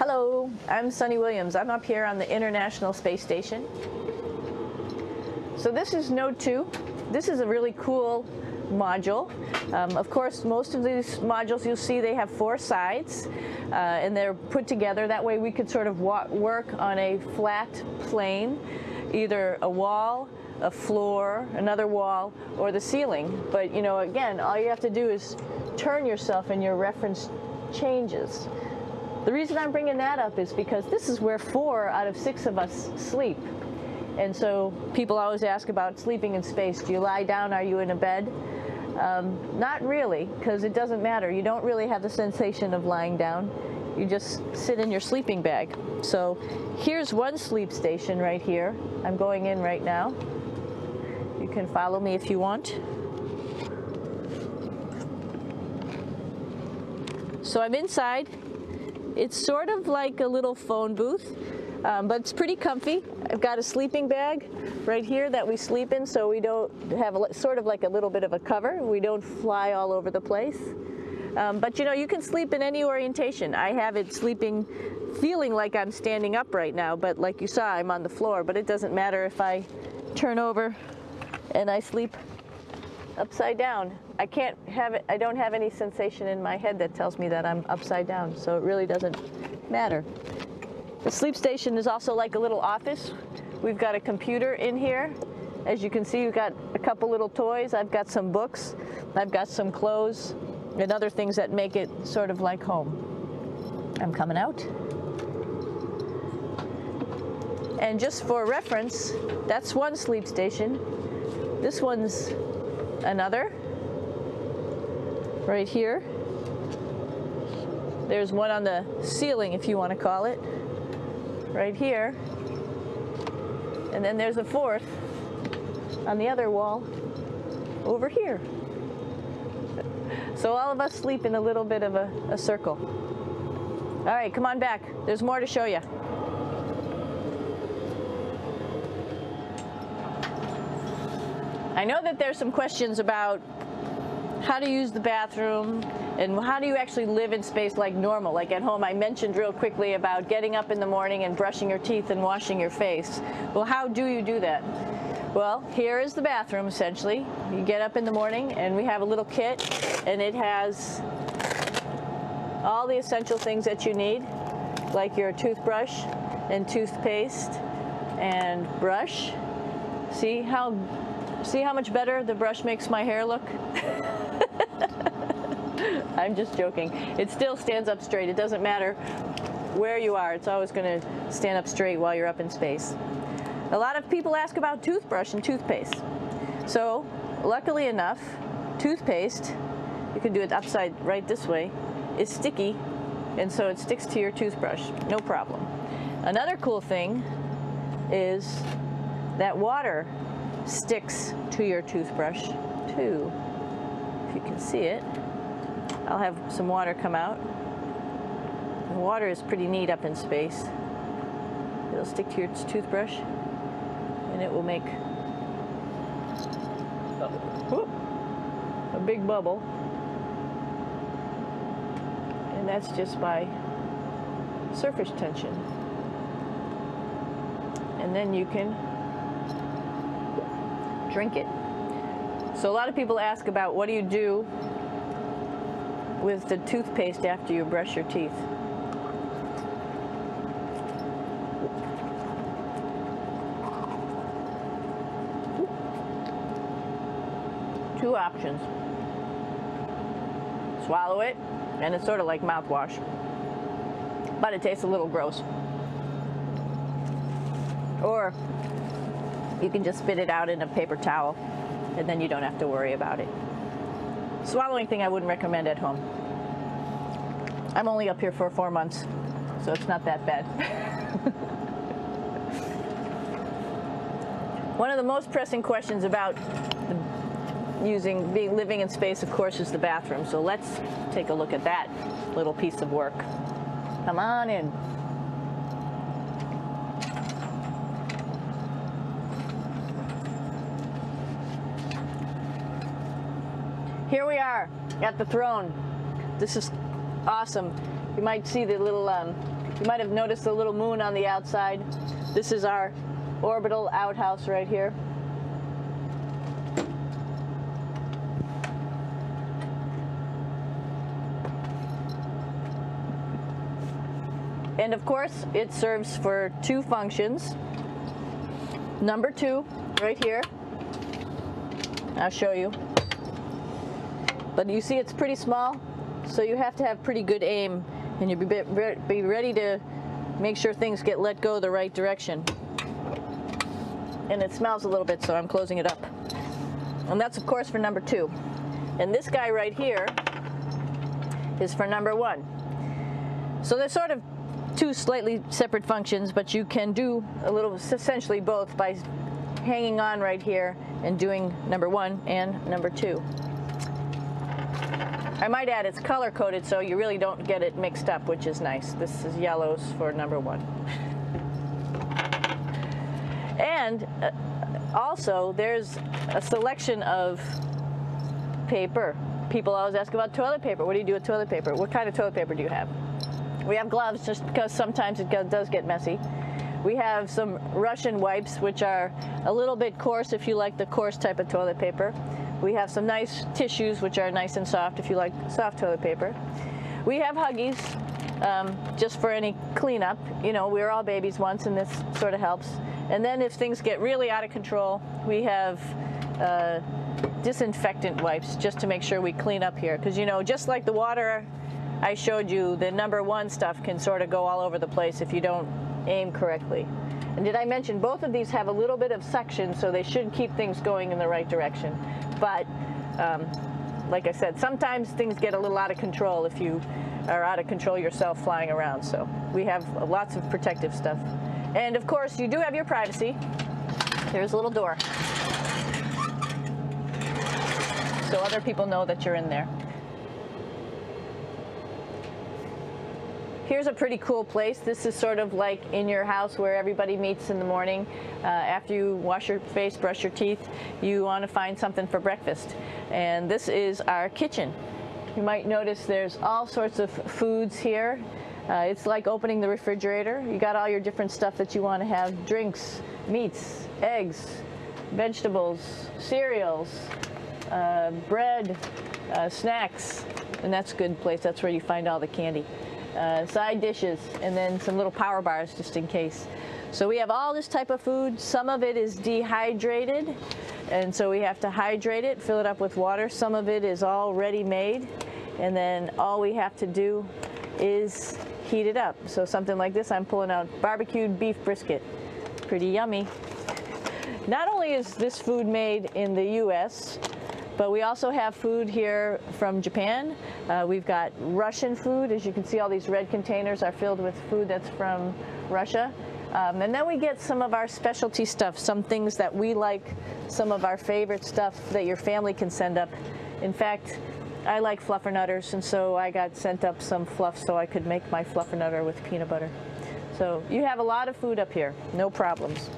Hello, I'm Sunny Williams. I'm up here on the International Space Station. So this is Node 2. This is a really cool module. Of course, most of these modules you'll see they have 4 sides and they're put together. That way we could sort of work on a flat plane, either a wall, a floor, another wall, or the ceiling. But you know, again, all you have to do is turn yourself and your reference changes. The reason I'm bringing that up is because this is where 4 out of 6 of us sleep. And so people always ask about sleeping in space. Do you lie down? Are you in a bed? Not really, because it doesn't matter. You don't really have the sensation of lying down. You just sit in your sleeping bag. So here's one sleep station right here. I'm going in right now. You can follow me if you want. So I'm inside. It's sort of like a little phone booth, but it's pretty comfy. I've got a sleeping bag right here that we sleep in, so we don't have sort of like a little bit of a cover. We don't fly all over the place. But you know, you can sleep in any orientation. I have it sleeping, feeling like I'm standing up right now, but like you saw, I'm on the floor. But it doesn't matter if I turn over and I sleep upside down. I can't have it, I don't have any sensation in my head that tells me that I'm upside down, so it really doesn't matter. The sleep station is also like a little office. We've got a computer in here. As you can see, we've got a couple little toys. I've got some books. I've got some clothes and other things that make it sort of like home. I'm coming out. And just for reference, that's one sleep station. This one's another. Right here. There's one on the ceiling, if you want to call it. Right here. And then there's a 4th on the other wall over here. So all of us sleep in a little bit of a circle. All right, come on back. There's more to show you. I know that there's some questions about how to use the bathroom and how do you actually live in space like normal, like at home. I mentioned real quickly about getting up in the morning and brushing your teeth and washing your face. Well, how do you do that? Well, here is the bathroom essentially. You get up in the morning and we have a little kit and it has all the essential things that you need, like your toothbrush and toothpaste and brush. See how much better the brush makes my hair look? I'm just joking. It still stands up straight. It doesn't matter where you are. It's always going to stand up straight while you're up in space. A lot of people ask about toothbrush and toothpaste. So, luckily enough, toothpaste, you can do it upside right this way, is sticky, and so it sticks to your toothbrush. No problem. Another cool thing is that water sticks to your toothbrush too. If you can see it, I'll have some water come out. The water is pretty neat up in space. It'll stick to your toothbrush and it will make a big bubble, and that's just by surface tension. And then you can drink it. So a lot of people ask about what do you do with the toothpaste after you brush your teeth. Two options. Swallow it, and it's sort of like mouthwash, but it tastes a little gross. Or you can just spit it out in a paper towel, and then you don't have to worry about it. Swallowing thing I wouldn't recommend at home. I'm only up here for 4 months, so it's not that bad. One of the most pressing questions about living in space, of course, is the bathroom. So let's take a look at that little piece of work. Come on in. Here we are at the throne. This is awesome. You might see the little You might have noticed the little moon on the outside. This is our orbital outhouse right here. And of course, it serves for 2 functions. Number 2, right here. I'll show you. But you see it's pretty small, so you have to have pretty good aim, and you'll be ready to make sure things get let go the right direction. And it smells a little bit, so I'm closing it up. And that's of course for number 2. And this guy right here is for number 1. So they're sort of 2 slightly separate functions, but you can do a little, essentially both, by hanging on right here and doing number 1 and number 2. I might add it's color coded, so you really don't get it mixed up, which is nice. This is yellows for number 1. And also there's a selection of paper. People always ask about toilet paper. What do you do with toilet paper? What kind of toilet paper do you have? We have gloves, just because sometimes it does get messy. We have some Russian wipes, which are a little bit coarse if you like the coarse type of toilet paper. We have some nice tissues, which are nice and soft if you like soft toilet paper. We have Huggies, just for any cleanup. You know, we were all babies once, and this sort of helps. And then if things get really out of control, we have disinfectant wipes, just to make sure we clean up here. Because, you know, just like the water I showed you, the number 1 stuff can sort of go all over the place if you don't aim correctly. And did I mention both of these have a little bit of suction, so they should keep things going in the right direction. But like I said, sometimes things get a little out of control if you are out of control yourself flying around. So we have lots of protective stuff. And of course, you do have your privacy. There's a little door, so other people know that you're in there. Here's a pretty cool place. This is sort of like in your house where everybody meets in the morning. After you wash your face, brush your teeth, you want to find something for breakfast. And this is our kitchen. You might notice there's all sorts of foods here. It's like opening the refrigerator. You got all your different stuff that you want to have: drinks, meats, eggs, vegetables, cereals, bread, snacks. And that's a good place. That's where you find all the candy. Side dishes, and then some little power bars just in case. So we have all this type of food. Some of it is dehydrated, and so we have to hydrate it, fill it up with water. Some of it is already made, and then all we have to do is heat it up. So something like this, I'm pulling out barbecued beef brisket. Pretty yummy. Not only is this food made in the US, but we also have food here from Japan. We've got Russian food. As you can see, all these red containers are filled with food that's from Russia. And then we get some of our specialty stuff, some things that we like, some of our favorite stuff that your family can send up. In fact, I like fluffernutters, and so I got sent up some fluff so I could make my fluffernutter with peanut butter. So you have a lot of food up here, no problems.